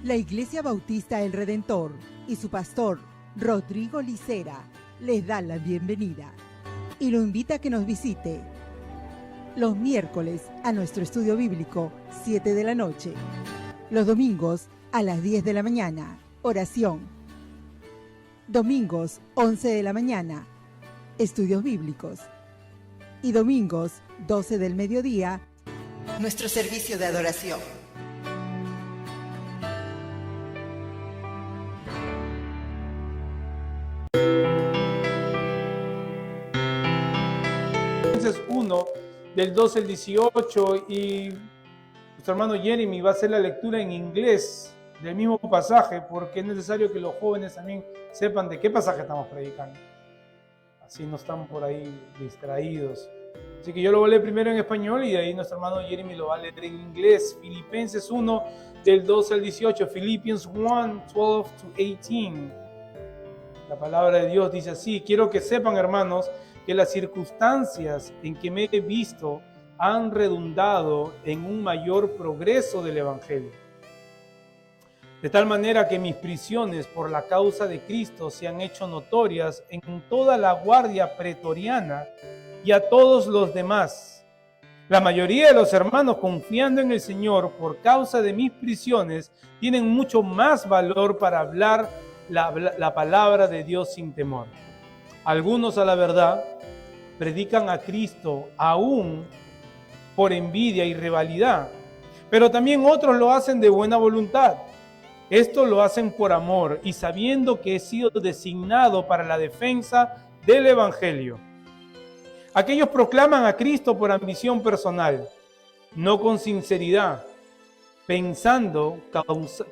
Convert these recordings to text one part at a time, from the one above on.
La Iglesia Bautista El Redentor y su pastor, Rodrigo Licera, les da la bienvenida y lo invita a que nos visite los miércoles a nuestro estudio bíblico, 7 de la noche. Los domingos a las 10 de la mañana, oración. Domingos, 11 de la mañana, estudios bíblicos. Y domingos, 12 del mediodía, nuestro servicio de adoración. Filipenses 1, del 12 al 18, y nuestro hermano Jeremy va a hacer la lectura en inglés del mismo pasaje, porque es necesario que los jóvenes también sepan de qué pasaje estamos predicando. Así no están por ahí distraídos. Así que yo lo voy a leer primero en español y de ahí nuestro hermano Jeremy lo va a leer en inglés. Filipenses 1, del 12 al 18. Philippians 1, 12 to 18. La palabra de Dios dice así: quiero que sepan, hermanos, que las circunstancias en que me he visto han redundado en un mayor progreso del Evangelio. De tal manera que mis prisiones por la causa de Cristo se han hecho notorias en toda la guardia pretoriana y a todos los demás. La mayoría de los hermanos, confiando en el Señor por causa de mis prisiones, tienen mucho más valor para hablar la palabra de Dios sin temor. Algunos, a la verdad, predican a Cristo aún por envidia y rivalidad, pero también otros lo hacen de buena voluntad. Esto lo hacen por amor y sabiendo que he sido designado para la defensa del Evangelio. Aquellos proclaman a Cristo por ambición personal, no con sinceridad, pensando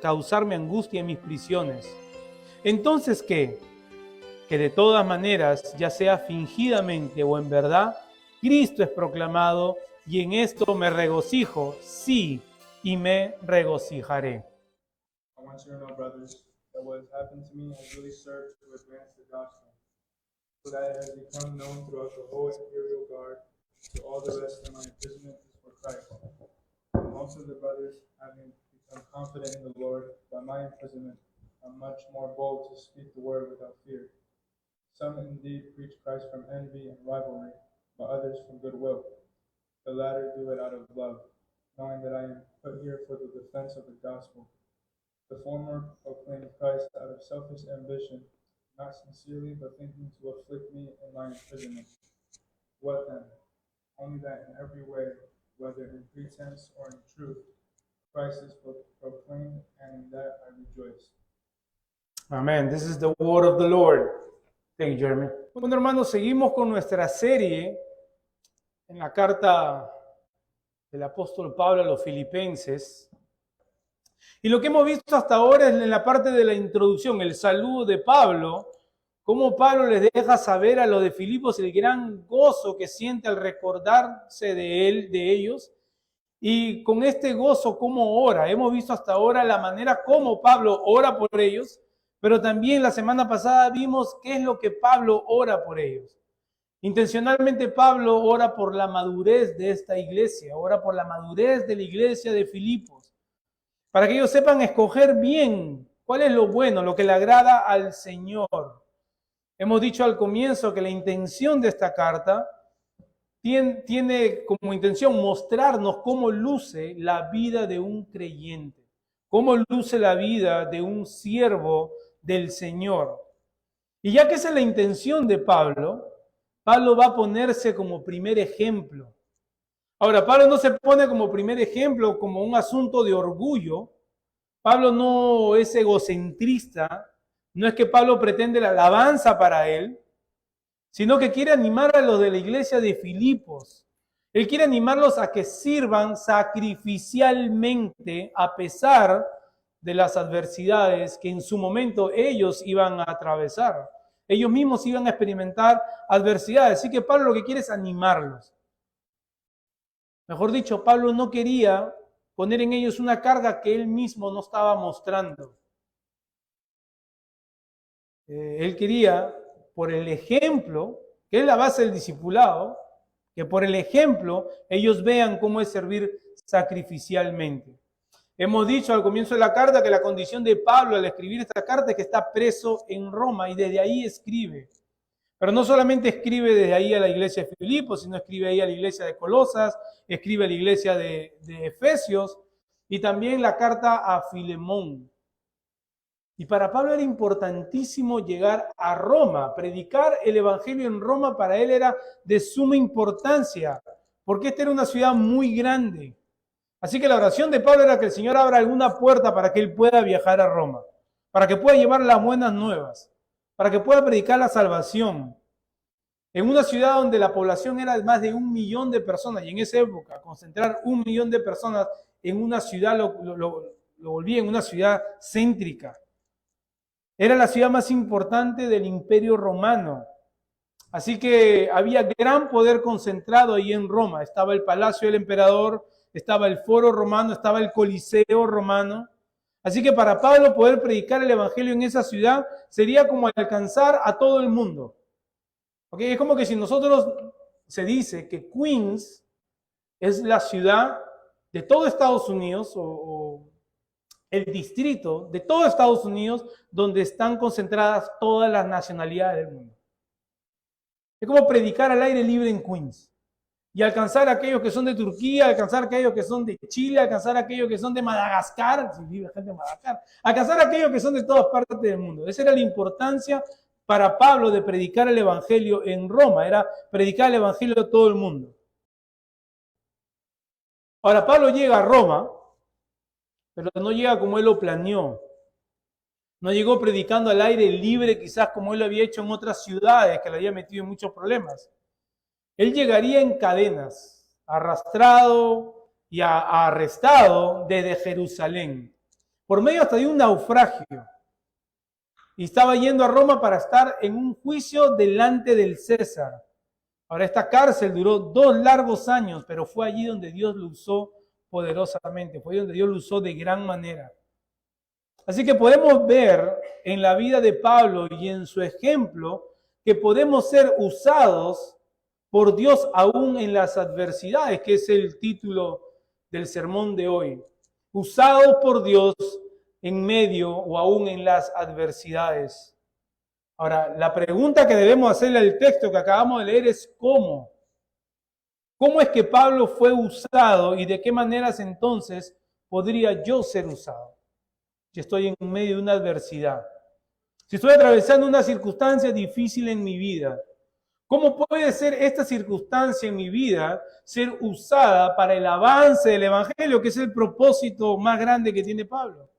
causarme angustia en mis prisiones. Entonces, ¿qué? Que de todas maneras, ya sea fingidamente o en verdad, Cristo es proclamado, y en esto me regocijo, sí, y me regocijaré. I want you to know, brothers, that what has happened to me has really served to advance the gospel, so that it has become known throughout the whole imperial guard to all the rest of my imprisonment is for Christ. And most of the brothers, having become confident in the Lord by my imprisonment, are much more bold to speak the word without fear. Some indeed preach Christ from envy and rivalry, but others from goodwill. The latter do it out of love, knowing that I am put here for the defense of the gospel. The former proclaim Christ out of selfish ambition, not sincerely, but thinking to afflict me in my imprisonment. What then? Only that in every way, whether in pretense or in truth, Christ is proclaimed, and in that I rejoice. Amén. This is the word of the Lord. Thank you, Jeremy. Bueno, hermanos, seguimos con nuestra serie en la carta del apóstol Pablo a los Filipenses. Y lo que hemos visto hasta ahora es en la parte de la introducción, el saludo de Pablo, cómo Pablo les deja saber a los de Filipos el gran gozo que siente al recordarse de él, de ellos, y con este gozo cómo ora. Hemos visto hasta ahora la manera como Pablo ora por ellos, pero también la semana pasada vimos qué es lo que Pablo ora por ellos. Intencionalmente Pablo ora por la madurez de esta iglesia, ora por la madurez de la iglesia de Filipos, para que ellos sepan escoger bien cuál es lo bueno, lo que le agrada al Señor. Hemos dicho al comienzo que la intención de esta carta tiene como intención mostrarnos cómo luce la vida de un creyente, cómo luce la vida de un siervo del Señor. Y ya que esa es la intención de Pablo, Pablo va a ponerse como primer ejemplo. Ahora, Pablo no se pone como primer ejemplo como un asunto de orgullo. Pablo no es egocentrista, no es que Pablo pretende la alabanza para él, sino que quiere animar a los de la iglesia de Filipos. Él quiere animarlos a que sirvan sacrificialmente a pesar de las adversidades que en su momento ellos iban a atravesar. Ellos mismos iban a experimentar adversidades, así que Pablo lo que quiere es animarlos. Mejor dicho, Pablo no quería poner en ellos una carga que él mismo no estaba mostrando. Él quería, por el ejemplo, que es la base del discipulado, que por el ejemplo ellos vean cómo es servir sacrificialmente. Hemos dicho al comienzo de la carta que la condición de Pablo al escribir esta carta es que está preso en Roma y desde ahí escribe. Pero no solamente escribe desde ahí a la iglesia de Filipos, sino escribe ahí a la iglesia de Colosas, escribe a la iglesia de Efesios y también la carta a Filemón. Y para Pablo era importantísimo llegar a Roma. Predicar el evangelio en Roma para él era de suma importancia, porque esta era una ciudad muy grande. Así que la oración de Pablo era que el Señor abra alguna puerta para que él pueda viajar a Roma, para que pueda llevar las buenas nuevas, para que pueda predicar la salvación. En una ciudad donde la población era de más de 1 millón de personas, y en esa época concentrar 1 millón de personas en una ciudad lo volvía en una ciudad céntrica. Era la ciudad más importante del Imperio Romano. Así que había gran poder concentrado ahí en Roma. Estaba el palacio del emperador, estaba el foro romano, estaba el coliseo romano. Así que para Pablo poder predicar el evangelio en esa ciudad sería como alcanzar a todo el mundo. ¿Okay? Es como que si nosotros se dice que Queens es la ciudad de todo Estados Unidos o el distrito de todo Estados Unidos donde están concentradas todas las nacionalidades del mundo. Es como predicar al aire libre en Queens y alcanzar a aquellos que son de Turquía, alcanzar a aquellos que son de Chile, alcanzar a aquellos que son de Madagascar, si vive gente de Madagascar, alcanzar a aquellos que son de todas partes del mundo. Esa era la importancia para Pablo de predicar el evangelio en Roma, era predicar el evangelio a todo el mundo. Ahora Pablo llega a Roma, pero no llega como él lo planeó. No llegó predicando al aire libre, quizás como él lo había hecho en otras ciudades, que le había metido en muchos problemas. Él llegaría en cadenas, arrastrado y arrestado desde Jerusalén, por medio hasta de un naufragio. Y estaba yendo a Roma para estar en un juicio delante del César. Ahora, esta cárcel duró 2 largos años, pero fue allí donde Dios lo usó poderosamente, fue donde Dios lo usó de gran manera. Así que podemos ver en la vida de Pablo y en su ejemplo que podemos ser usados por Dios aún en las adversidades, que es el título del sermón de hoy. Usados por Dios en medio o aún en las adversidades. Ahora, la pregunta que debemos hacerle al texto que acabamos de leer es ¿cómo? ¿Cómo es que Pablo fue usado y de qué maneras entonces podría yo ser usado? Si estoy en medio de una adversidad, si estoy atravesando una circunstancia difícil en mi vida, ¿cómo puede ser esta circunstancia en mi vida ser usada para el avance del evangelio, que es el propósito más grande que tiene Pablo?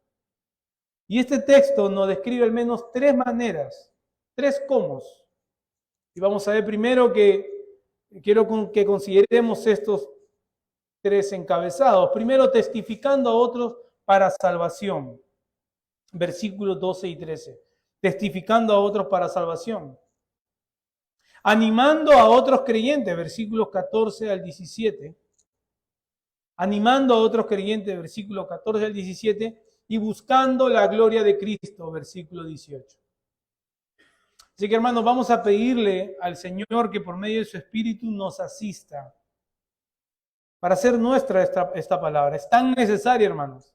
Y este texto nos describe al menos 3 maneras, 3 cómo. Y vamos a ver primero que quiero que consideremos estos 3 encabezados. Primero, testificando a otros para salvación. Versículos 12 y 13. Testificando a otros para salvación. Animando a otros creyentes, versículos 14 al 17. Animando a otros creyentes, versículos 14 al 17. Y buscando la gloria de Cristo, versículo 18. Así que hermanos, vamos a pedirle al Señor que por medio de su Espíritu nos asista para hacer nuestra esta palabra. Es tan necesaria, hermanos,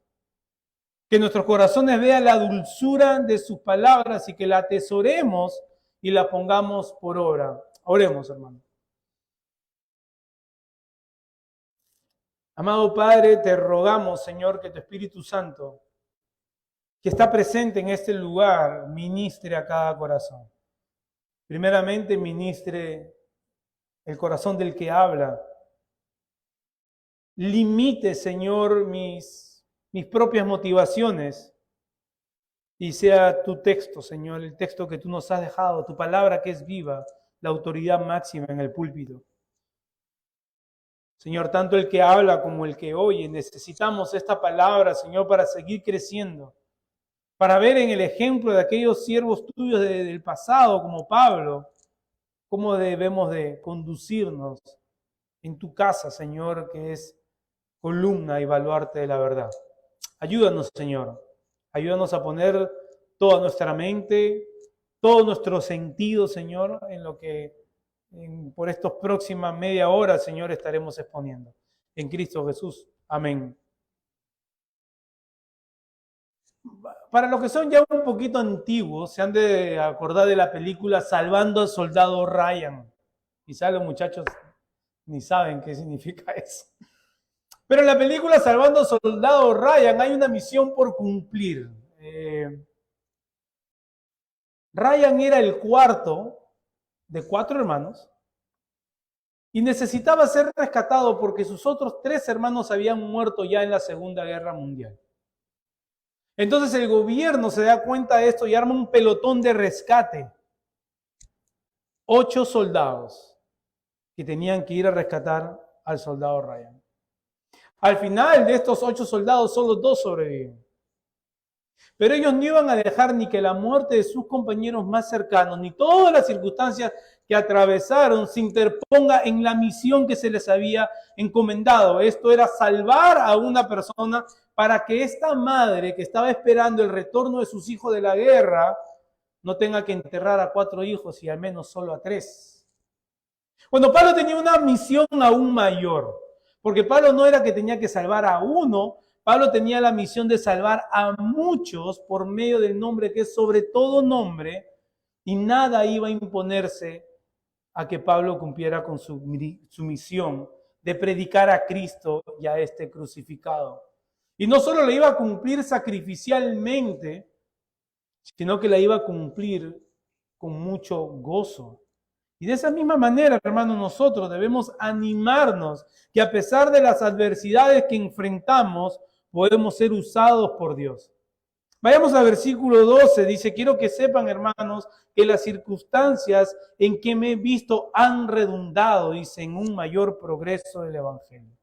que nuestros corazones vean la dulzura de sus palabras y que la atesoremos y la pongamos por obra. Oremos, hermanos. Amado Padre, te rogamos, Señor, que tu Espíritu Santo, que está presente en este lugar, ministre a cada corazón. Primeramente, ministre el corazón del que habla. Limite, Señor, mis propias motivaciones y sea tu texto, Señor, el texto que tú nos has dejado, tu palabra que es viva, la autoridad máxima en el púlpito. Señor, tanto el que habla como el que oye, necesitamos esta palabra, Señor, para seguir creciendo, para ver en el ejemplo de aquellos siervos tuyos del pasado, como Pablo, cómo debemos de conducirnos en tu casa, Señor, que es columna y baluarte de la verdad. Ayúdanos, Señor. Ayúdanos a poner toda nuestra mente, todo nuestro sentido, Señor, en lo que por estas próximas media hora, Señor, estaremos exponiendo. En Cristo Jesús. Amén. Para los que son ya un poquito antiguos, se han de acordar de la película Salvando al Soldado Ryan. Quizás los muchachos ni saben qué significa eso. Pero en la película Salvando al Soldado Ryan hay una misión por cumplir. Ryan era el cuarto de 4 hermanos y necesitaba ser rescatado porque sus otros 3 hermanos habían muerto ya en la Segunda Guerra Mundial. Entonces el gobierno se da cuenta de esto y arma un pelotón de rescate. 8 soldados que tenían que ir a rescatar al soldado Ryan. Al final de estos 8 soldados, solo 2 sobreviven. Pero ellos no iban a dejar ni que la muerte de sus compañeros más cercanos, ni todas las circunstancias que atravesaron se interponga en la misión que se les había encomendado. Esto era salvar a una persona para que esta madre que estaba esperando el retorno de sus hijos de la guerra no tenga que enterrar a 4 hijos y al menos solo a 3. Bueno, Pablo tenía una misión aún mayor, porque Pablo no era que tenía que salvar a uno, Pablo tenía la misión de salvar a muchos por medio del nombre que es sobre todo nombre, y nada iba a imponerse a que Pablo cumpliera con su misión de predicar a Cristo y a este crucificado. Y no solo la iba a cumplir sacrificialmente, sino que la iba a cumplir con mucho gozo. Y de esa misma manera, hermanos, nosotros debemos animarnos que a pesar de las adversidades que enfrentamos, podemos ser usados por Dios. Vayamos al versículo 12, dice, quiero que sepan, hermanos, que las circunstancias en que me he visto han redundado, dice, en un mayor progreso del Evangelio.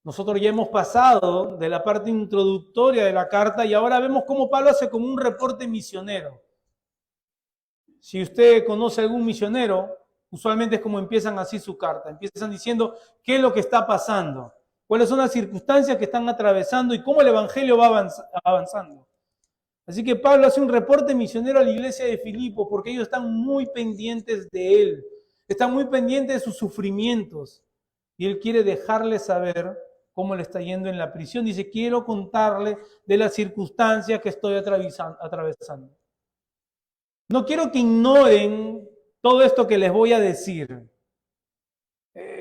Nosotros ya hemos pasado de la parte introductoria de la carta y ahora vemos cómo Pablo hace como un reporte misionero. Si usted conoce a algún misionero, usualmente es como empiezan así su carta. Empiezan diciendo qué es lo que está pasando, cuáles son las circunstancias que están atravesando y cómo el evangelio va avanzando. Así que Pablo hace un reporte misionero a la iglesia de Filipo porque ellos están muy pendientes de él, están muy pendientes de sus sufrimientos y él quiere dejarles saber cómo le está yendo en la prisión. Dice, quiero contarle de las circunstancias que estoy atravesando. No quiero que ignoren todo esto que les voy a decir.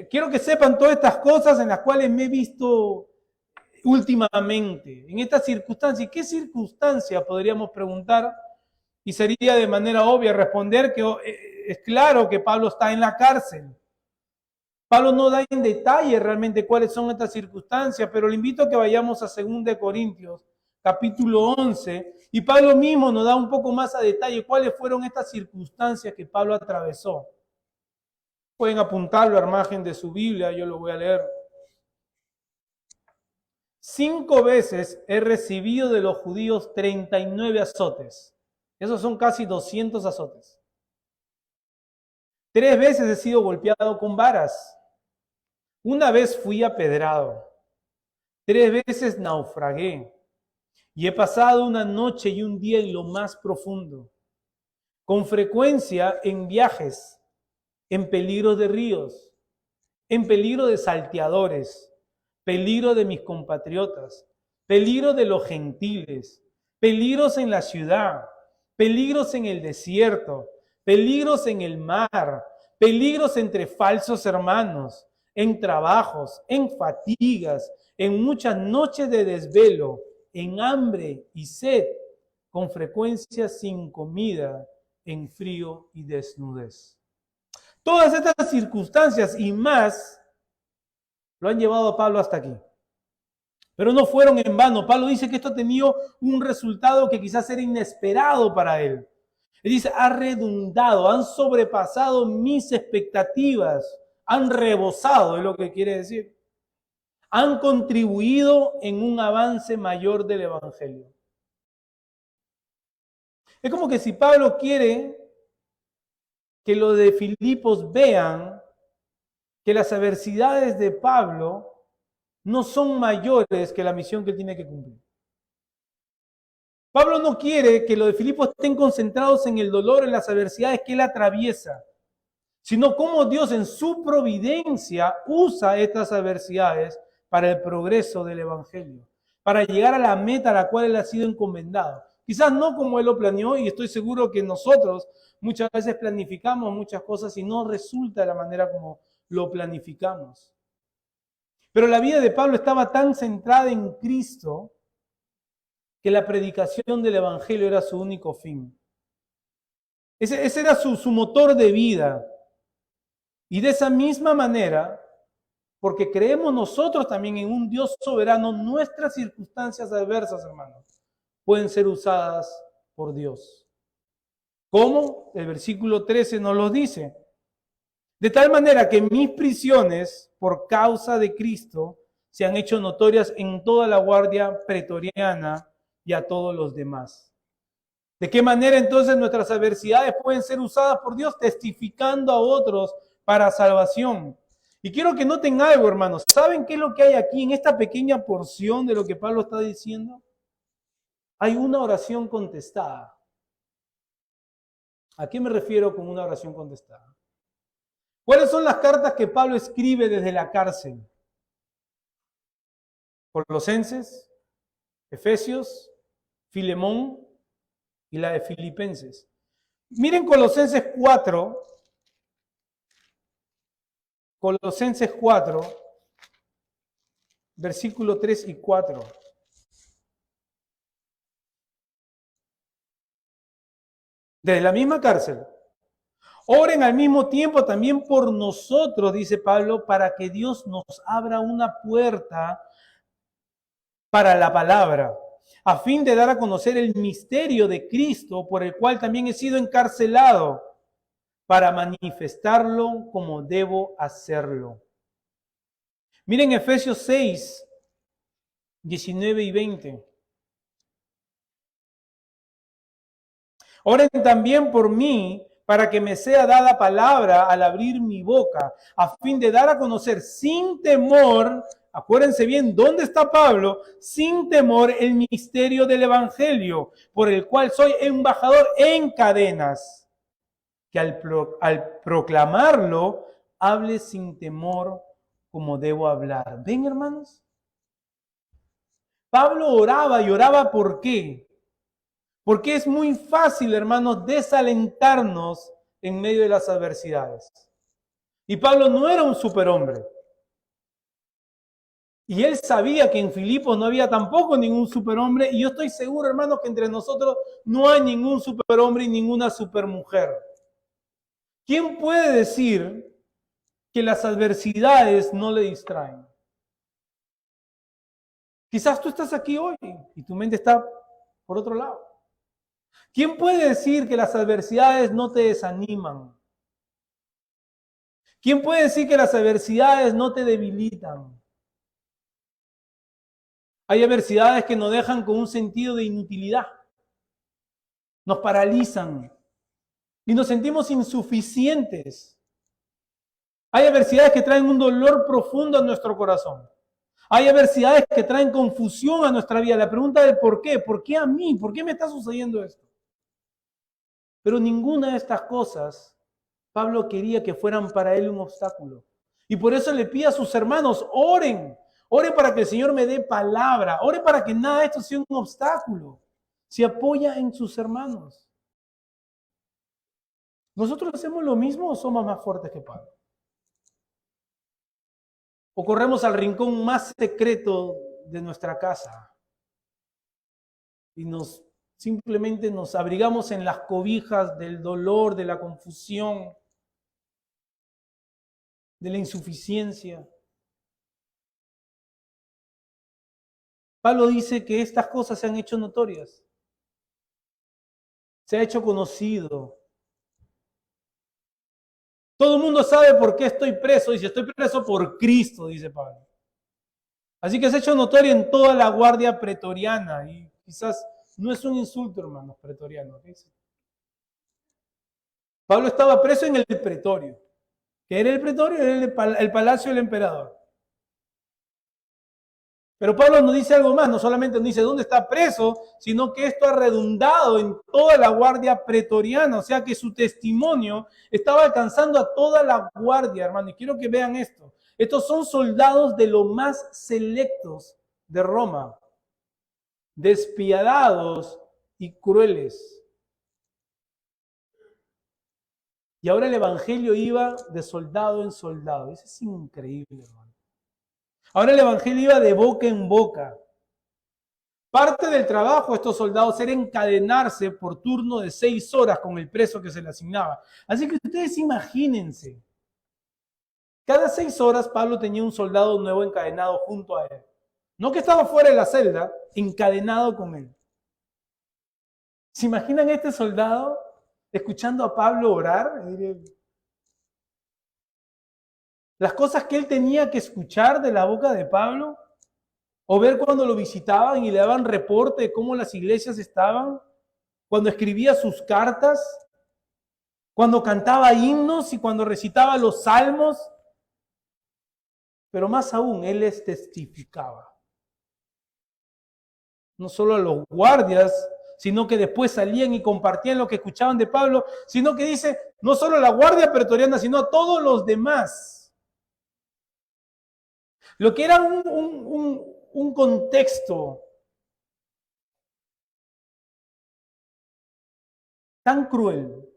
Quiero que sepan todas estas cosas en las cuales me he visto últimamente, en estas circunstancias. ¿Qué circunstancia podríamos preguntar? Y sería de manera obvia responder que es claro que Pablo está en la cárcel. Pablo no da en detalle realmente cuáles son estas circunstancias, pero le invito a que vayamos a 2 Corintios, capítulo 11, y Pablo mismo nos da un poco más a detalle cuáles fueron estas circunstancias que Pablo atravesó. Pueden apuntarlo a imagen de su Biblia, yo lo voy a leer. 5 veces he recibido de los judíos 39 azotes. Esos son casi 200 azotes. 3 veces he sido golpeado con varas. 1 vez fui apedrado. 3 veces naufragué. Y he pasado una noche y un día en lo más profundo. Con frecuencia en viajes, en peligro de ríos, en peligro de salteadores, peligro de mis compatriotas, peligro de los gentiles, peligros en la ciudad, peligros en el desierto, peligros en el mar, peligros entre falsos hermanos, en trabajos, en fatigas, en muchas noches de desvelo, en hambre y sed, con frecuencia sin comida, en frío y desnudez. Todas estas circunstancias y más lo han llevado a Pablo hasta aquí. Pero no fueron en vano. Pablo dice que esto ha tenido un resultado que quizás era inesperado para él. Él dice, ha redundado, han sobrepasado mis expectativas, han rebosado, es lo que quiere decir. Han contribuido en un avance mayor del Evangelio. Es como que si Pablo quiere que los de Filipos vean que las adversidades de Pablo no son mayores que la misión que él tiene que cumplir. Pablo no quiere que los de Filipos estén concentrados en el dolor, en las adversidades que él atraviesa, sino cómo Dios en su providencia usa estas adversidades para el progreso del Evangelio, para llegar a la meta a la cual Él ha sido encomendado. Quizás no como Él lo planeó, y estoy seguro que nosotros muchas veces planificamos muchas cosas y no resulta de la manera como lo planificamos. Pero la vida de Pablo estaba tan centrada en Cristo que la predicación del Evangelio era su único fin. Ese era su motor de vida. Y de esa misma manera, porque creemos nosotros también en un Dios soberano, nuestras circunstancias adversas, hermanos, pueden ser usadas por Dios. ¿Cómo? El versículo 13 nos lo dice. De tal manera que mis prisiones por causa de Cristo se han hecho notorias en toda la guardia pretoriana y a todos los demás. ¿De qué manera entonces nuestras adversidades pueden ser usadas por Dios? Testificando a otros para salvación. Y quiero que noten algo, hermanos. ¿Saben qué es lo que hay aquí en esta pequeña porción de lo que Pablo está diciendo? Hay una oración contestada. ¿A qué me refiero con una oración contestada? ¿Cuáles son las cartas que Pablo escribe desde la cárcel? Colosenses, Efesios, Filemón y la de Filipenses. Miren Colosenses 4, versículo 3 y 4. Desde la misma cárcel. Oren al mismo tiempo también por nosotros, dice Pablo, para que Dios nos abra una puerta para la palabra, a fin de dar a conocer el misterio de Cristo, por el cual también he sido encarcelado, para manifestarlo como debo hacerlo. Miren Efesios 6, 19 y 20. Oren también por mí, para que me sea dada palabra al abrir mi boca, a fin de dar a conocer sin temor, acuérdense bien, ¿dónde está Pablo? Sin temor el misterio del Evangelio, por el cual soy embajador en cadenas, que al proclamarlo, hable sin temor como debo hablar. ¿Ven, hermanos? Pablo oraba y oraba ¿por qué? Porque es muy fácil, hermanos, desalentarnos en medio de las adversidades. Y Pablo no era un superhombre. Y él sabía que en Filipos no había tampoco ningún superhombre. Y yo estoy seguro, hermanos, que entre nosotros no hay ningún superhombre y ninguna supermujer. ¿Quién puede decir que las adversidades no le distraen? Quizás tú estás aquí hoy y tu mente está por otro lado. ¿Quién puede decir que las adversidades no te desaniman? ¿Quién puede decir que las adversidades no te debilitan? Hay adversidades que nos dejan con un sentido de inutilidad. Nos paralizan y nos sentimos insuficientes. Hay adversidades que traen un dolor profundo a nuestro corazón. Hay adversidades que traen confusión a nuestra vida. La pregunta es ¿por qué? ¿Por qué a mí? ¿Por qué me está sucediendo esto? Pero ninguna de estas cosas Pablo quería que fueran para él un obstáculo. Y por eso le pide a sus hermanos, oren. Oren para que el Señor me dé palabra. Oren para que nada de esto sea un obstáculo. Se apoya en sus hermanos. ¿Nosotros hacemos lo mismo o somos más fuertes que Pablo? ¿O corremos al rincón más secreto de nuestra casa y simplemente nos abrigamos en las cobijas del dolor, de la confusión, de la insuficiencia? Pablo dice que estas cosas se han hecho notorias, se ha hecho conocido. Todo el mundo sabe por qué estoy preso, y si estoy preso por Cristo, dice Pablo. Así que se ha hecho notorio en toda la guardia pretoriana, y quizás no es un insulto, hermanos, pretoriano. Pablo estaba preso en el pretorio. ¿Qué era el pretorio? Era el palacio del emperador. Pero Pablo nos dice algo más, no solamente nos dice dónde está preso, sino que esto ha redundado en toda la guardia pretoriana, o sea que su testimonio estaba alcanzando a toda la guardia, hermano. Y quiero que vean esto. Estos son soldados de los más selectos de Roma, despiadados y crueles. Y ahora el evangelio iba de soldado en soldado. Eso es increíble, hermano. Ahora el evangelio iba de boca en boca. Parte del trabajo de estos soldados era encadenarse por turno de 6 horas con el preso que se le asignaba. Así que ustedes imagínense. Cada 6 horas Pablo tenía un soldado nuevo encadenado junto a él. No que estaba fuera de la celda, encadenado con él. ¿Se imaginan este soldado escuchando a Pablo orar? Las cosas que él tenía que escuchar de la boca de Pablo, o ver cuando lo visitaban y le daban reporte de cómo las iglesias estaban, cuando escribía sus cartas, cuando cantaba himnos y cuando recitaba los salmos. Pero más aún, él les testificaba. No solo a los guardias, sino que después salían y compartían lo que escuchaban de Pablo, sino que dice, no solo a la guardia pretoriana, sino a todos los demás. Lo que era un contexto tan cruel,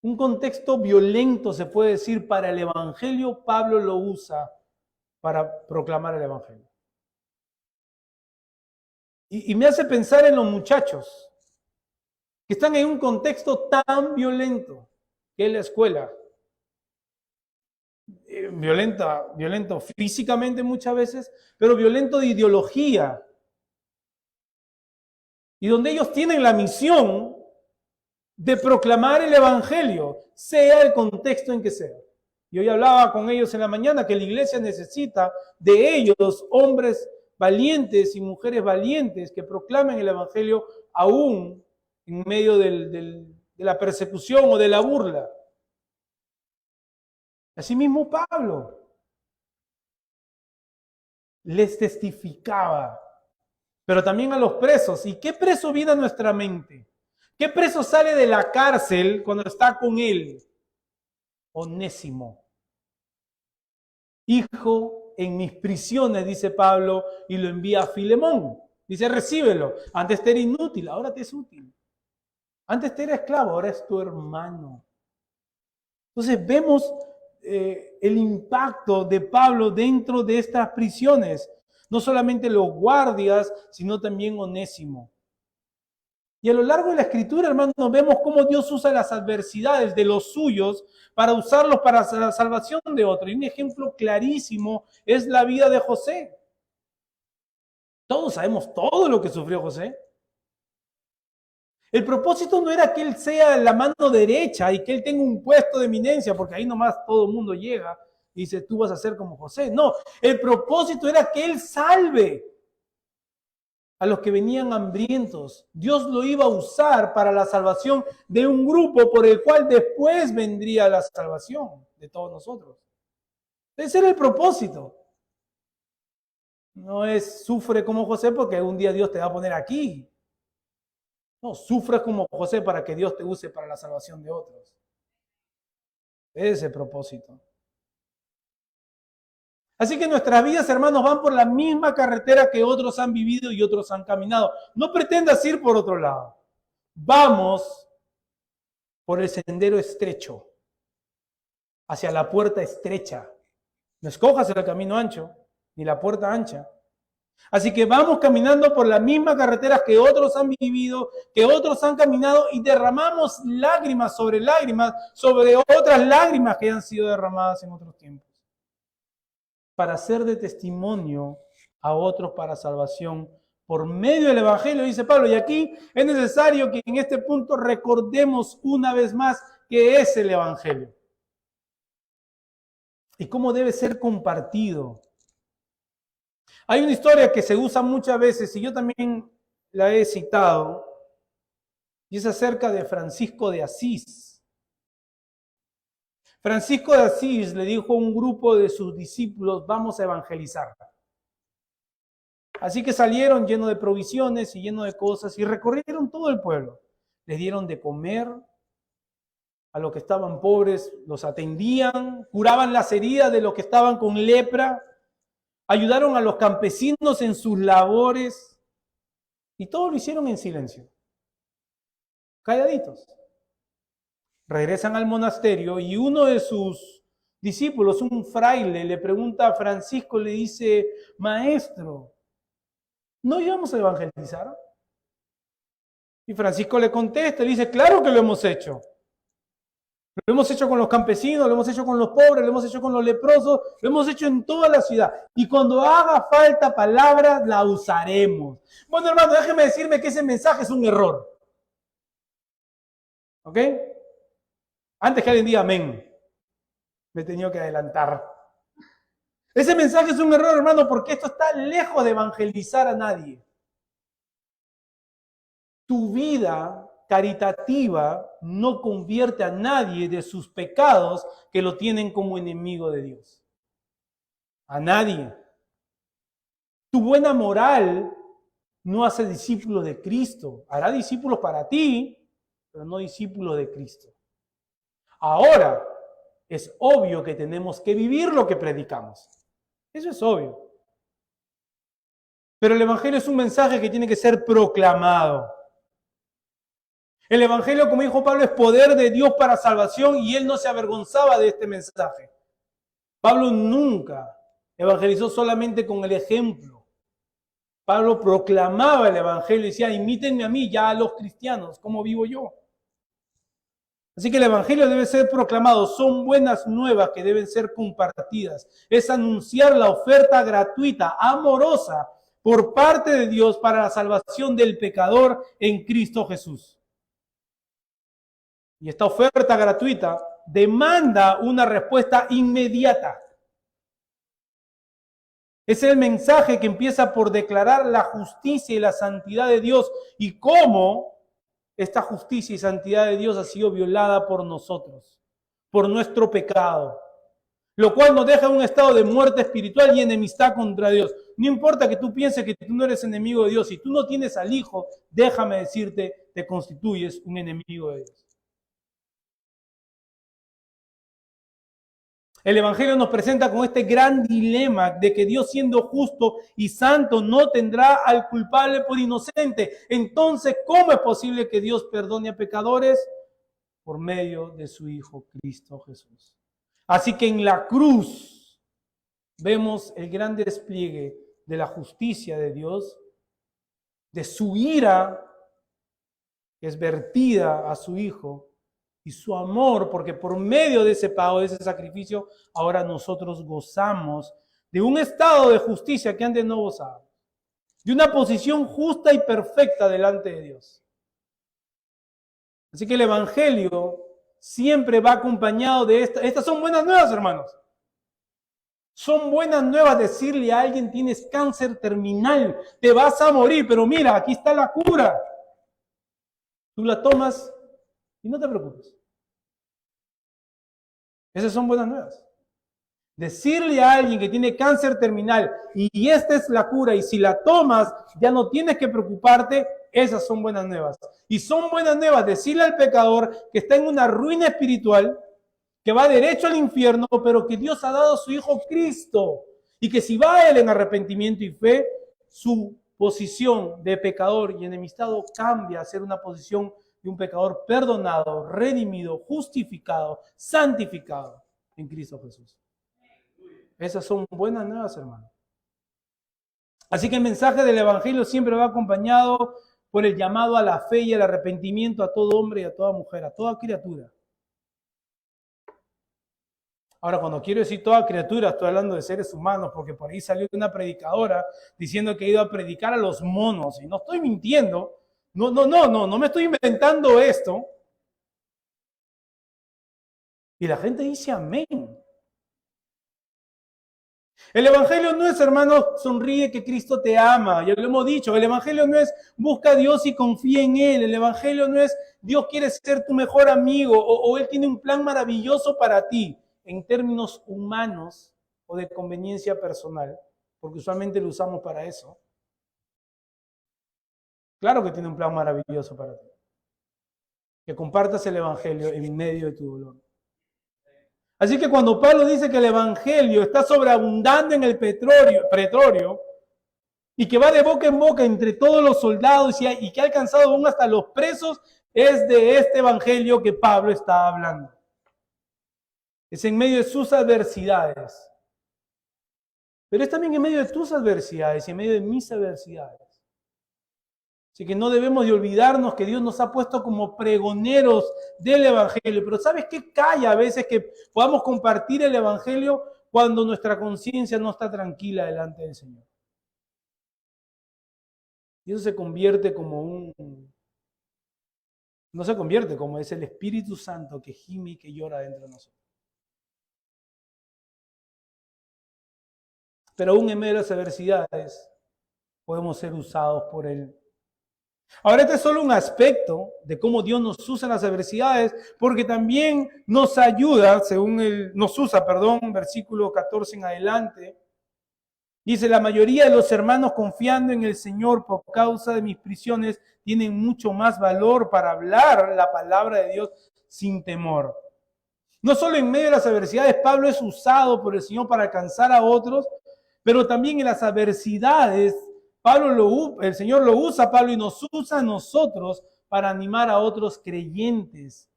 un contexto violento, se puede decir, para el evangelio, Pablo lo usa para proclamar el evangelio. Y me hace pensar en los muchachos que están en un contexto tan violento, que es la escuela. Violento físicamente muchas veces, pero violento de ideología. Y donde ellos tienen la misión de proclamar el evangelio, sea el contexto en que sea. Y hoy hablaba con ellos en la mañana que la iglesia necesita de ellos, hombres valientes y mujeres valientes que proclamen el evangelio aún en medio de la persecución o de la burla. Asimismo Pablo les testificaba, pero también a los presos. ¿Y qué preso viene a nuestra mente? ¿Qué preso sale de la cárcel cuando está con él? Onésimo. Hijo en mis prisiones, dice Pablo, y lo envía a Filemón. Dice, recíbelo. Antes te era inútil, ahora te es útil. Antes te era esclavo, ahora es tu hermano. Entonces vemos el impacto de Pablo dentro de estas prisiones. No solamente los guardias, sino también Onésimo. Y a lo largo de la Escritura, hermanos, vemos cómo Dios usa las adversidades de los suyos para usarlos para la salvación de otros. Y un ejemplo clarísimo es la vida de José. Todos sabemos todo lo que sufrió José. El propósito no era que él sea la mano derecha y que él tenga un puesto de eminencia, porque ahí nomás todo el mundo llega y dice, tú vas a ser como José. No, el propósito era que él salve a los que venían hambrientos. Dios lo iba a usar para la salvación de un grupo por el cual después vendría la salvación de todos nosotros. Ese era el propósito. No es sufre como José porque algún día Dios te va a poner aquí. No, sufres como José para que Dios te use para la salvación de otros. Ese es el propósito. Así que nuestras vidas, hermanos, van por la misma carretera que otros han vivido y otros han caminado. No pretendas ir por otro lado. Vamos por el sendero estrecho, hacia la puerta estrecha. No escojas el camino ancho, ni la puerta ancha. Así que vamos caminando por las mismas carreteras que otros han vivido, que otros han caminado y derramamos lágrimas sobre otras lágrimas que han sido derramadas en otros tiempos. Para ser de testimonio a otros para salvación por medio del evangelio, dice Pablo. Y aquí es necesario que en este punto recordemos una vez más qué es el evangelio y cómo debe ser compartido. Hay una historia que se usa muchas veces y yo también la he citado, y es acerca de Francisco de Asís. Francisco de Asís le dijo a un grupo de sus discípulos, vamos a evangelizar. Así que salieron llenos de provisiones y llenos de cosas y recorrieron todo el pueblo. Les dieron de comer, a los que estaban pobres, los atendían, curaban las heridas de los que estaban con lepra, ayudaron a los campesinos en sus labores y todo lo hicieron en silencio, calladitos. Regresan al monasterio y uno de sus discípulos, un fraile, le pregunta a Francisco, le dice: maestro, ¿no íbamos a evangelizar? Y Francisco le contesta, le dice: claro que lo hemos hecho. Lo hemos hecho con los campesinos, lo hemos hecho con los pobres, lo hemos hecho con los leprosos, lo hemos hecho en toda la ciudad. Y cuando haga falta palabras, la usaremos. Bueno, hermano, déjeme decirme que ese mensaje es un error. ¿Ok? Antes que alguien diga amén, me he tenido que adelantar. Ese mensaje es un error, hermano, porque esto está lejos de evangelizar a nadie. Tu vida caritativa no convierte a nadie de sus pecados que lo tienen como enemigo de Dios. A nadie. Tu buena moral no hace discípulos de Cristo. Hará discípulos para ti, pero no discípulos de Cristo. Ahora, es obvio que tenemos que vivir lo que predicamos. Eso es obvio. Pero el Evangelio es un mensaje que tiene que ser proclamado. El Evangelio, como dijo Pablo, es poder de Dios para salvación y él no se avergonzaba de este mensaje. Pablo nunca evangelizó solamente con el ejemplo. Pablo proclamaba el Evangelio y decía: imítenme a mí, ya a los cristianos, como vivo yo. Así que el Evangelio debe ser proclamado. Son buenas nuevas que deben ser compartidas. Es anunciar la oferta gratuita, amorosa, por parte de Dios para la salvación del pecador en Cristo Jesús. Y esta oferta gratuita demanda una respuesta inmediata. Es el mensaje que empieza por declarar la justicia y la santidad de Dios y cómo esta justicia y santidad de Dios ha sido violada por nosotros, por nuestro pecado, lo cual nos deja en un estado de muerte espiritual y enemistad contra Dios. No importa que tú pienses que tú no eres enemigo de Dios, si tú no tienes al Hijo, déjame decirte, te constituyes un enemigo de Dios. El Evangelio nos presenta con este gran dilema de que Dios, siendo justo y santo, no tendrá al culpable por inocente. Entonces, ¿cómo es posible que Dios perdone a pecadores? Por medio de su Hijo Cristo Jesús. Así que en la cruz vemos el gran despliegue de la justicia de Dios, de su ira que es vertida a su Hijo, y su amor, porque por medio de ese pago, de ese sacrificio, ahora nosotros gozamos de un estado de justicia que antes no gozábamos, de una posición justa y perfecta delante de Dios. Así que el Evangelio siempre va acompañado de estas son buenas nuevas, hermanos. Son buenas nuevas decirle a alguien: tienes cáncer terminal, te vas a morir, pero mira, aquí está la cura. Tú la tomas y no te preocupes. Esas son buenas nuevas. Decirle a alguien que tiene cáncer terminal y esta es la cura y si la tomas ya no tienes que preocuparte, esas son buenas nuevas. Y son buenas nuevas decirle al pecador que está en una ruina espiritual, que va derecho al infierno, pero que Dios ha dado a su Hijo Cristo y que si va a Él en arrepentimiento y fe, su posición de pecador y enemistado cambia a ser una posición de un pecador perdonado, redimido, justificado, santificado en Cristo Jesús. Esas son buenas nuevas, hermano. Así que el mensaje del Evangelio siempre va acompañado por el llamado a la fe y al arrepentimiento a todo hombre y a toda mujer, a toda criatura. Ahora, cuando quiero decir toda criatura, estoy hablando de seres humanos, porque por ahí salió una predicadora diciendo que ha ido a predicar a los monos, y no estoy mintiendo. No me estoy inventando esto. Y la gente dice amén. El Evangelio no es, hermano, sonríe que Cristo te ama, ya lo hemos dicho. El Evangelio no es busca a Dios y confía en Él. El Evangelio no es Dios quiere ser tu mejor amigo o Él tiene un plan maravilloso para ti en términos humanos o de conveniencia personal, porque usualmente lo usamos para eso. Claro que tiene un plan maravilloso para ti. que compartas el Evangelio en medio de tu dolor. Así que cuando Pablo dice que el Evangelio está sobreabundando en el pretorio y que va de boca en boca entre todos los soldados y que ha alcanzado aún hasta los presos, es de este Evangelio que Pablo está hablando. Es en medio de sus adversidades. Pero es también en medio de tus adversidades y en medio de mis adversidades. Así que no debemos de olvidarnos que Dios nos ha puesto como pregoneros del Evangelio. Pero ¿sabes qué calla a veces que podamos compartir el Evangelio cuando nuestra conciencia no está tranquila delante del Señor? Y eso se convierte como no se convierte como es el Espíritu Santo que gime y que llora dentro de nosotros. Pero aún en medio de las adversidades podemos ser usados por Él. Ahora, este es solo un aspecto de cómo Dios nos usa en las adversidades, porque también nos ayuda, versículo 14 en adelante, dice, la mayoría de los hermanos confiando en el Señor por causa de mis prisiones tienen mucho más valor para hablar la palabra de Dios sin temor. No solo en medio de las adversidades, Pablo es usado por el Señor para alcanzar a otros, pero también en las adversidades, el Señor lo usa a Pablo y nos usa a nosotros para animar a otros creyentes.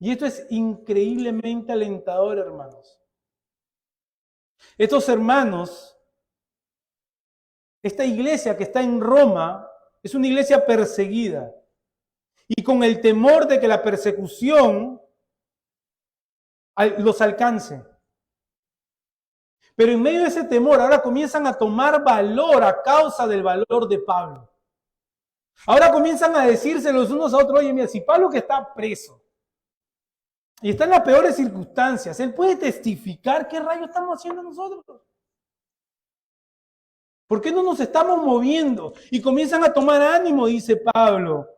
Y esto es increíblemente alentador, hermanos. Estos hermanos, esta iglesia que está en Roma, es una iglesia perseguida. Y con el temor de que la persecución los alcance. Pero en medio de ese temor, ahora comienzan a tomar valor a causa del valor de Pablo. Ahora comienzan a decirse los unos a otros, oye, mira, si Pablo que está preso y está en las peores circunstancias, él puede testificar qué rayos estamos haciendo nosotros. ¿Por qué no nos estamos moviendo? Y comienzan a tomar ánimo, dice Pablo,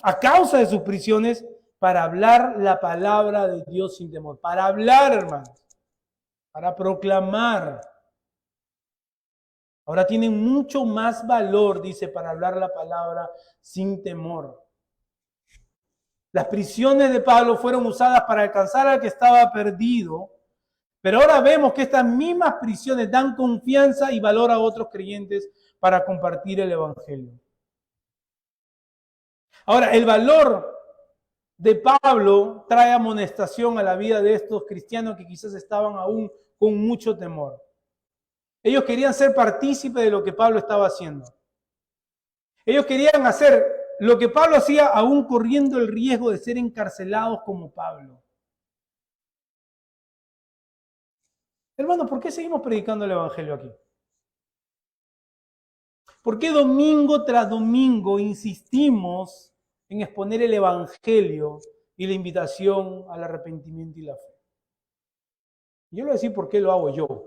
a causa de sus prisiones, para hablar la palabra de Dios sin temor. Para hablar, hermanos. Para proclamar. Ahora tienen mucho más valor, dice, para hablar la palabra sin temor. Las prisiones de Pablo fueron usadas para alcanzar al que estaba perdido, pero ahora vemos que estas mismas prisiones dan confianza y valor a otros creyentes para compartir el Evangelio. Ahora, el valor de Pablo trae amonestación a la vida de estos cristianos que quizás estaban aún con mucho temor. Ellos querían ser partícipes de lo que Pablo estaba haciendo. Ellos querían hacer lo que Pablo hacía, aún corriendo el riesgo de ser encarcelados como Pablo. Hermanos, ¿por qué seguimos predicando el Evangelio aquí? ¿Por qué domingo tras domingo insistimos en exponer el Evangelio y la invitación al arrepentimiento y la fe? Yo le voy a decir por qué lo hago yo.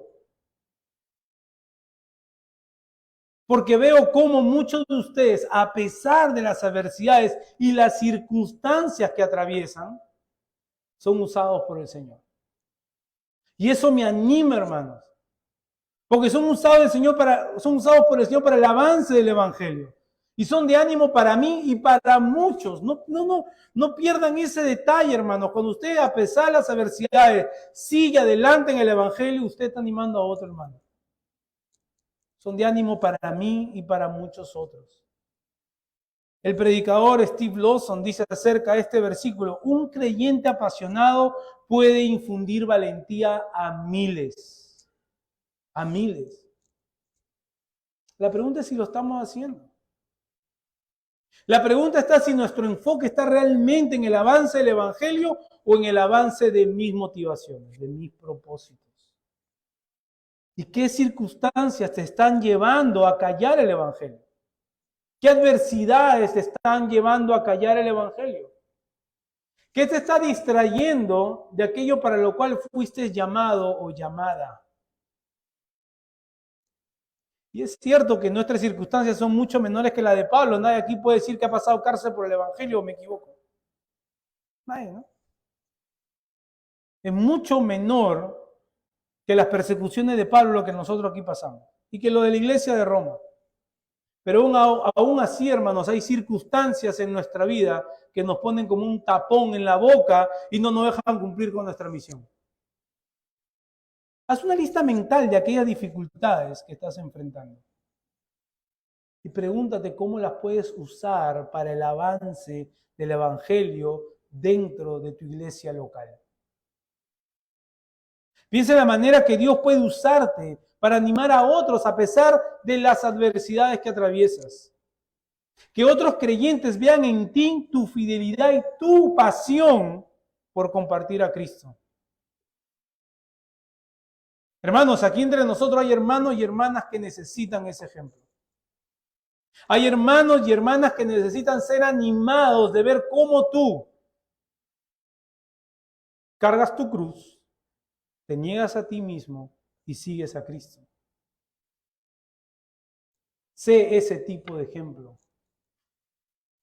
Porque veo cómo muchos de ustedes, a pesar de las adversidades y las circunstancias que atraviesan, son usados por el Señor. Y eso me anima, hermanos. Porque son usados por el Señor para el avance del Evangelio. Y son de ánimo para mí y para muchos. No pierdan ese detalle, hermanos. Cuando usted, a pesar de las adversidades, sigue adelante en el Evangelio, usted está animando a otro hermano. Son de ánimo para mí y para muchos otros. El predicador Steve Lawson dice acerca de este versículo: un creyente apasionado puede infundir valentía a miles. A miles. La pregunta es si lo estamos haciendo. La pregunta está si nuestro enfoque está realmente en el avance del Evangelio o en el avance de mis motivaciones, de mis propósitos. ¿Y qué circunstancias te están llevando a callar el Evangelio? ¿Qué adversidades te están llevando a callar el Evangelio? ¿Qué te está distrayendo de aquello para lo cual fuiste llamado o llamada? Y es cierto que nuestras circunstancias son mucho menores que las de Pablo. Nadie aquí puede decir que ha pasado cárcel por el Evangelio, o me equivoco. Nadie, ¿no? Es mucho menor que las persecuciones de Pablo lo que nosotros aquí pasamos. Y que lo de la iglesia de Roma. Pero aún así, hermanos, hay circunstancias en nuestra vida que nos ponen como un tapón en la boca y no nos dejan cumplir con nuestra misión. Haz una lista mental de aquellas dificultades que estás enfrentando. Y pregúntate cómo las puedes usar para el avance del Evangelio dentro de tu iglesia local. Piensa en la manera que Dios puede usarte para animar a otros a pesar de las adversidades que atraviesas. Que otros creyentes vean en ti tu fidelidad y tu pasión por compartir a Cristo. Hermanos, aquí entre nosotros hay hermanos y hermanas que necesitan ese ejemplo. Hay hermanos y hermanas que necesitan ser animados de ver cómo tú cargas tu cruz, te niegas a ti mismo y sigues a Cristo. Sé ese tipo de ejemplo.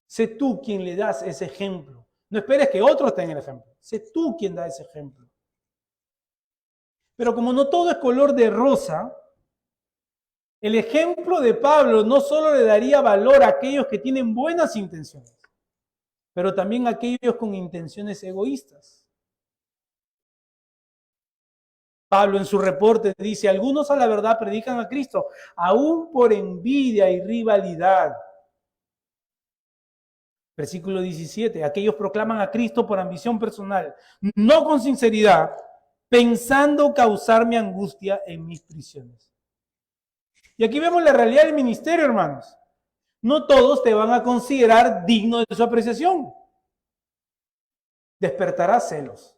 Sé tú quien le das ese ejemplo. No esperes que otros tengan el ejemplo. Sé tú quien da ese ejemplo. Pero como no todo es color de rosa, el ejemplo de Pablo no solo le daría valor a aquellos que tienen buenas intenciones, pero también a aquellos con intenciones egoístas. Pablo en su reporte dice, algunos a la verdad predican a Cristo, aún por envidia y rivalidad. Versículo 17, aquellos proclaman a Cristo por ambición personal, no con sinceridad, pensando causarme angustia en mis prisiones. Y aquí vemos la realidad del ministerio, hermanos. No todos te van a considerar digno de su apreciación. Despertará celos.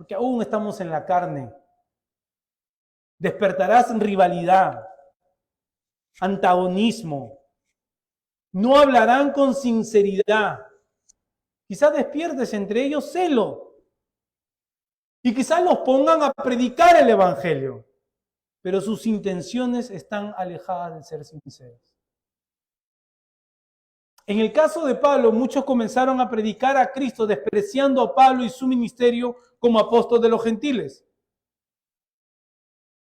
Porque aún estamos en la carne. Despertarás rivalidad, antagonismo. No hablarán con sinceridad. Quizás despiertes entre ellos celo. Y quizás los pongan a predicar el evangelio. Pero sus intenciones están alejadas de ser sinceras. En el caso de Pablo, muchos comenzaron a predicar a Cristo despreciando a Pablo y su ministerio como apóstol de los gentiles.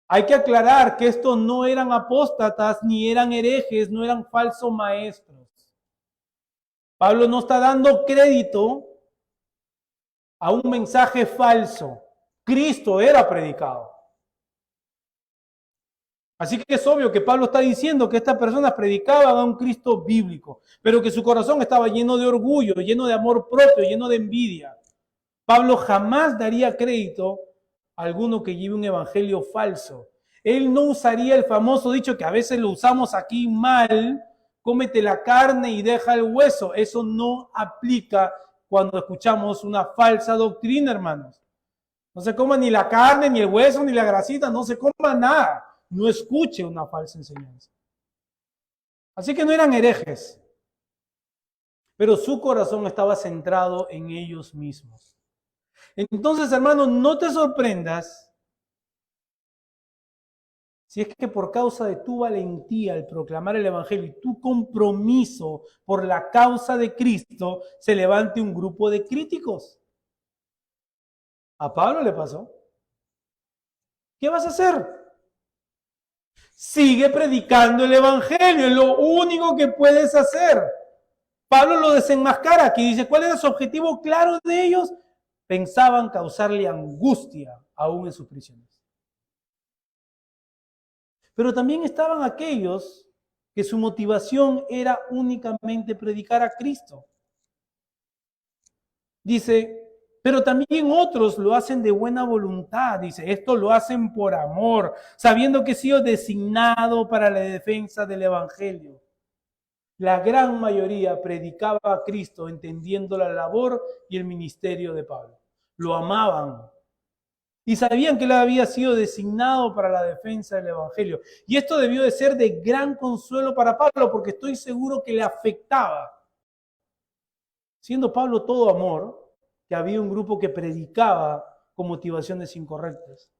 Hay que aclarar que estos no eran apóstatas, ni eran herejes, no eran falsos maestros. Pablo no está dando crédito a un mensaje falso. Cristo era predicado. Así que es obvio que Pablo está diciendo que estas personas predicaban a un Cristo bíblico, pero que su corazón estaba lleno de orgullo, lleno de amor propio, lleno de envidia. Pablo jamás daría crédito a alguno que lleve un evangelio falso. Él no usaría el famoso dicho que a veces lo usamos aquí mal, cómete la carne y deja el hueso. Eso no aplica cuando escuchamos una falsa doctrina, hermanos. No se coma ni la carne, ni el hueso, ni la grasita, no se coma nada. No escuche una falsa enseñanza. Así que no eran herejes, pero su corazón estaba centrado en ellos mismos. Entonces, hermano, no te sorprendas si es que por causa de tu valentía al proclamar el evangelio y tu compromiso por la causa de Cristo, se levante un grupo de críticos. A Pablo le pasó. ¿Qué vas a hacer? Sigue predicando el evangelio, es lo único que puedes hacer. Pablo lo desenmascara aquí, dice, ¿cuál era su objetivo claro de ellos? Pensaban causarle angustia aún en sus prisiones. Pero también estaban aquellos que su motivación era únicamente predicar a Cristo. Dice, pero también otros lo hacen de buena voluntad, dice, esto lo hacen por amor, sabiendo que he sido designado para la defensa del evangelio. La gran mayoría predicaba a Cristo entendiendo la labor y el ministerio de Pablo. Lo amaban y sabían que él había sido designado para la defensa del evangelio. Y esto debió de ser de gran consuelo para Pablo, porque estoy seguro que le afectaba. Siendo Pablo todo amor, que había un grupo que predicaba con motivaciones incorrectas.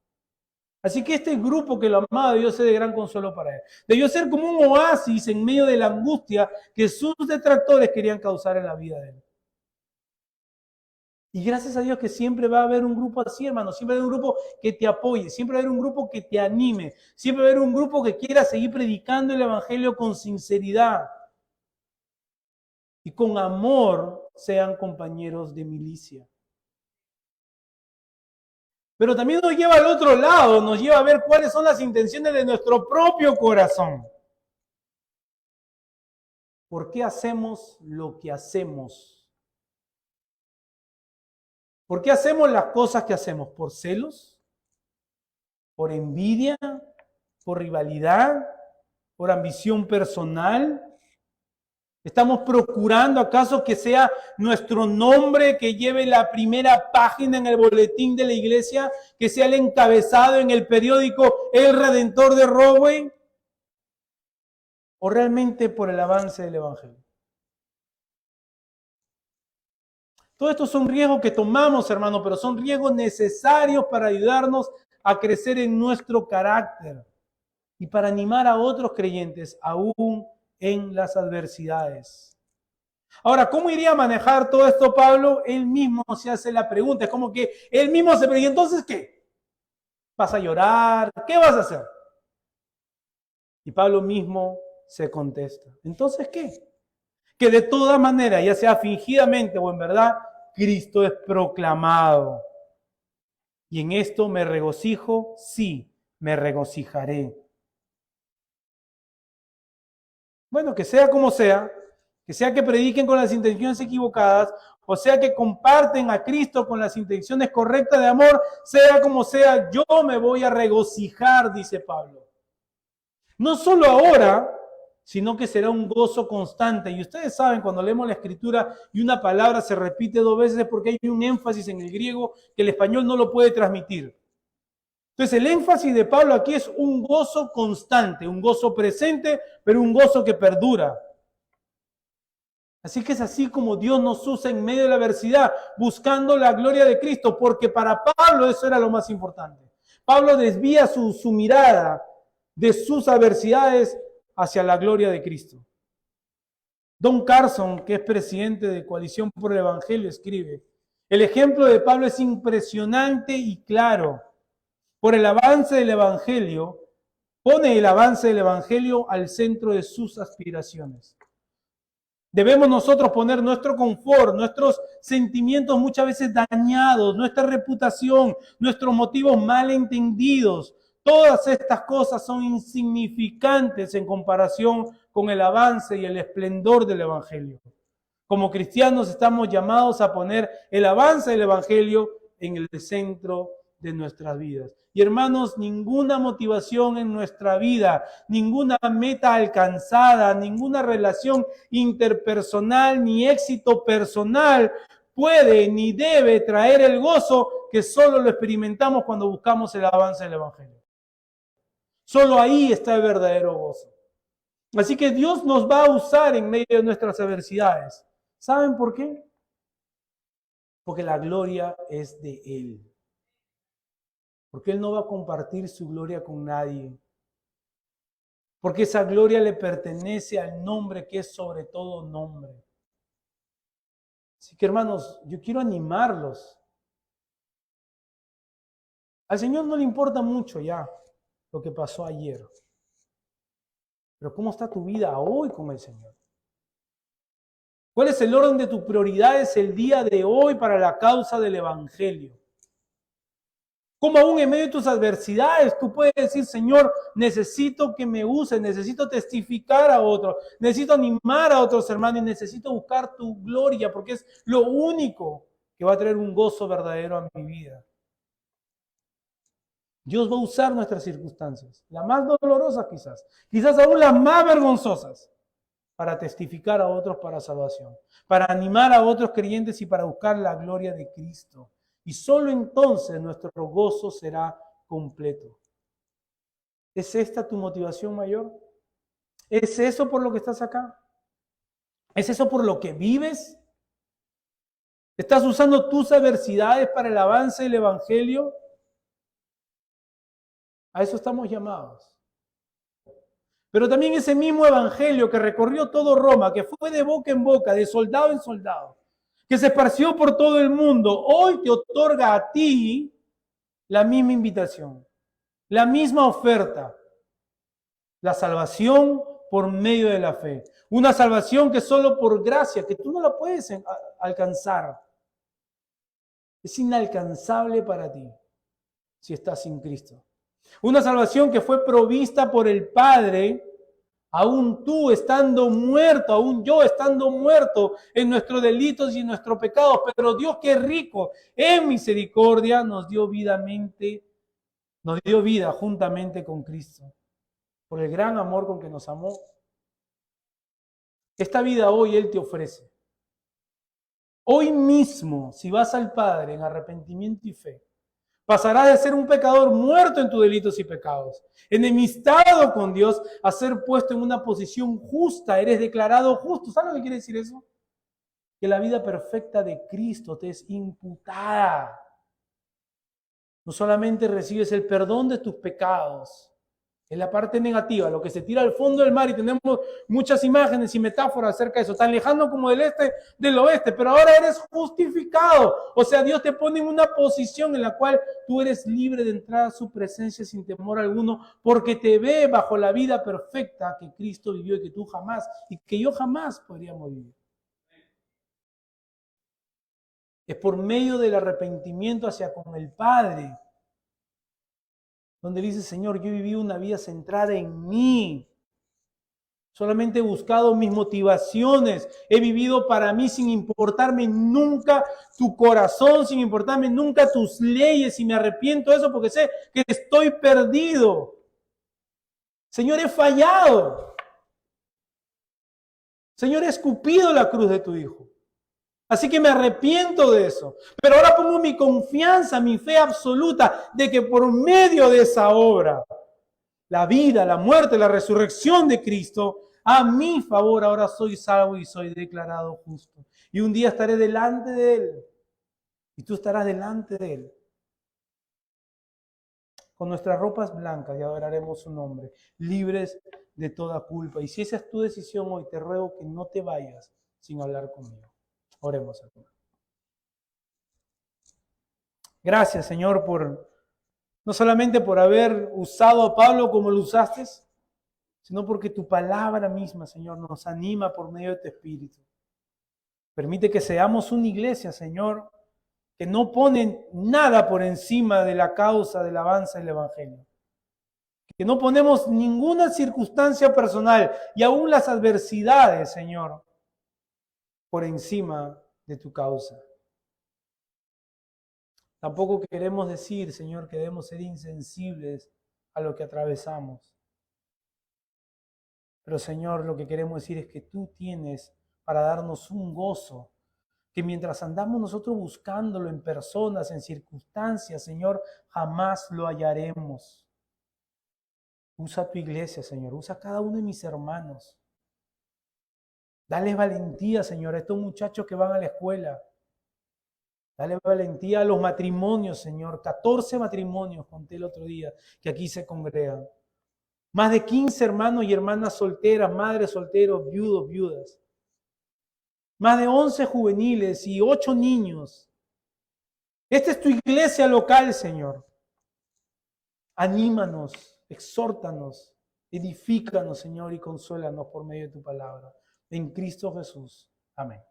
Así que este grupo que lo amaba debió ser de gran consuelo para él. Debió ser como un oasis en medio de la angustia que sus detractores querían causar en la vida de él. Y gracias a Dios que siempre va a haber un grupo así, hermano. Siempre va a haber un grupo que te apoye, siempre va a haber un grupo que te anime, siempre va a haber un grupo que quiera seguir predicando el evangelio con sinceridad y con amor, sean compañeros de milicia. Pero también nos lleva al otro lado, nos lleva a ver cuáles son las intenciones de nuestro propio corazón. ¿Por qué hacemos lo que hacemos? ¿Por qué hacemos las cosas que hacemos? ¿Por celos? ¿Por envidia? ¿Por rivalidad? ¿Por ambición personal? ¿Estamos procurando acaso que sea nuestro nombre que lleve la primera página en el boletín de la iglesia, que sea el encabezado en el periódico El Redentor de Rahway? ¿O realmente por el avance del evangelio? Todos estos son riesgos que tomamos, hermano, pero son riesgos necesarios para ayudarnos a crecer en nuestro carácter y para animar a otros creyentes aún en las adversidades. Ahora, ¿cómo iría a manejar todo esto Pablo? Él mismo se hace la pregunta, es como que él mismo se pregunta, ¿entonces qué? ¿Vas a llorar? ¿Qué vas a hacer? Y Pablo mismo se contesta, ¿entonces qué? Que de toda manera, ya sea fingidamente o en verdad, Cristo es proclamado. Y en esto me regocijo, sí, me regocijaré. Bueno, que sea como sea, que sea que prediquen con las intenciones equivocadas, o sea que comparten a Cristo con las intenciones correctas de amor, sea como sea, yo me voy a regocijar, dice Pablo. No solo ahora, sino que será un gozo constante. Y ustedes saben, cuando leemos la Escritura y una palabra se repite 2 veces es porque hay un énfasis en el griego que el español no lo puede transmitir. Entonces el énfasis de Pablo aquí es un gozo constante, un gozo presente, pero un gozo que perdura. Así que es así como Dios nos usa en medio de la adversidad, buscando la gloria de Cristo, porque para Pablo eso era lo más importante. Pablo desvía su mirada de sus adversidades hacia la gloria de Cristo. Don Carson, que es presidente de Coalición por el Evangelio, escribe: el ejemplo de Pablo es impresionante y claro. Por el avance del Evangelio, pone el avance del Evangelio al centro de sus aspiraciones. Debemos nosotros poner nuestro confort, nuestros sentimientos muchas veces dañados, nuestra reputación, nuestros motivos mal entendidos. Todas estas cosas son insignificantes en comparación con el avance y el esplendor del Evangelio. Como cristianos estamos llamados a poner el avance del Evangelio en el centro de nuestras vidas. Y hermanos, ninguna motivación en nuestra vida, ninguna meta alcanzada, ninguna relación interpersonal ni éxito personal puede ni debe traer el gozo que solo lo experimentamos cuando buscamos el avance del Evangelio. Solo ahí está el verdadero gozo. Así que Dios nos va a usar en medio de nuestras adversidades. ¿Saben por qué? Porque la gloria es de Él. Porque Él no va a compartir su gloria con nadie. Porque esa gloria le pertenece al nombre que es sobre todo nombre. Así que hermanos, yo quiero animarlos. Al Señor no le importa mucho ya lo que pasó ayer. Pero ¿cómo está tu vida hoy con el Señor? ¿Cuál es el orden de tus prioridades el día de hoy para la causa del Evangelio? Como aún en medio de tus adversidades, tú puedes decir, Señor, necesito que me uses, necesito testificar a otros, necesito animar a otros hermanos y necesito buscar tu gloria porque es lo único que va a traer un gozo verdadero a mi vida. Dios va a usar nuestras circunstancias, las más dolorosas quizás aún las más vergonzosas, para testificar a otros para salvación, para animar a otros creyentes y para buscar la gloria de Cristo. Y solo entonces nuestro gozo será completo. ¿Es esta tu motivación mayor? ¿Es eso por lo que estás acá? ¿Es eso por lo que vives? ¿Estás usando tus adversidades para el avance del Evangelio? A eso estamos llamados. Pero también ese mismo Evangelio que recorrió todo Roma, que fue de boca en boca, de soldado en soldado, que se esparció por todo el mundo, hoy te otorga a ti la misma invitación, la misma oferta, la salvación por medio de la fe. Una salvación que solo por gracia, que tú no la puedes alcanzar. Es inalcanzable para ti si estás sin Cristo. Una salvación que fue provista por el Padre, aún tú estando muerto, aún yo estando muerto en nuestros delitos y en nuestros pecados, pero Dios, que es rico en misericordia, nos dio vida juntamente con Cristo, por el gran amor con que nos amó. Esta vida hoy Él te ofrece. Hoy mismo, si vas al Padre en arrepentimiento y fe, pasarás de ser un pecador muerto en tus delitos y pecados, enemistado con Dios, a ser puesto en una posición justa. Eres declarado justo. ¿Sabes lo que quiere decir eso? Que la vida perfecta de Cristo te es imputada. No solamente recibes el perdón de tus pecados, es la parte negativa, lo que se tira al fondo del mar, y tenemos muchas imágenes y metáforas acerca de eso, tan lejano como del este del oeste, pero ahora eres justificado. O sea, Dios te pone en una posición en la cual tú eres libre de entrar a su presencia sin temor alguno, porque te ve bajo la vida perfecta que Cristo vivió y que tú jamás, y que yo jamás podríamos vivir. Es por medio del arrepentimiento hacia con el Padre, donde dice: Señor, yo he vivido una vida centrada en mí. Solamente he buscado mis motivaciones. He vivido para mí sin importarme nunca tu corazón, sin importarme nunca tus leyes. Y me arrepiento de eso porque sé que estoy perdido. Señor, he fallado. Señor, he escupido la cruz de tu Hijo. Así que me arrepiento de eso. Pero ahora pongo mi confianza, mi fe absoluta de que por medio de esa obra, la vida, la muerte, la resurrección de Cristo, a mi favor ahora soy salvo y soy declarado justo. Y un día estaré delante de Él. Y tú estarás delante de Él. Con nuestras ropas blancas y adoraremos su nombre, libres de toda culpa. Y si esa es tu decisión hoy, te ruego que no te vayas sin hablar conmigo. Oremos, hermano. Gracias, Señor, no solamente por haber usado a Pablo como lo usaste, sino porque tu palabra misma, Señor, nos anima por medio de tu Espíritu. Permite que seamos una iglesia, Señor, que no pone nada por encima de la causa del avance del Evangelio. Que no ponemos ninguna circunstancia personal y aún las adversidades, Señor, por encima de tu causa. Tampoco queremos decir, Señor, que debemos ser insensibles a lo que atravesamos. Pero, Señor, lo que queremos decir es que tú tienes para darnos un gozo, que mientras andamos nosotros buscándolo en personas, en circunstancias, Señor, jamás lo hallaremos. Usa tu iglesia, Señor. Usa a cada uno de mis hermanos. Dale valentía, Señor, a estos muchachos que van a la escuela. Dale valentía a los matrimonios, Señor. 14 matrimonios conté el otro día que aquí se congregan. Más de 15 hermanos y hermanas solteras, madres solteros, viudos, viudas. Más de 11 juveniles y 8 niños. Esta es tu iglesia local, Señor. Anímanos, exhórtanos, edifícanos, Señor, y consuélanos por medio de tu palabra. En Cristo Jesús. Amén.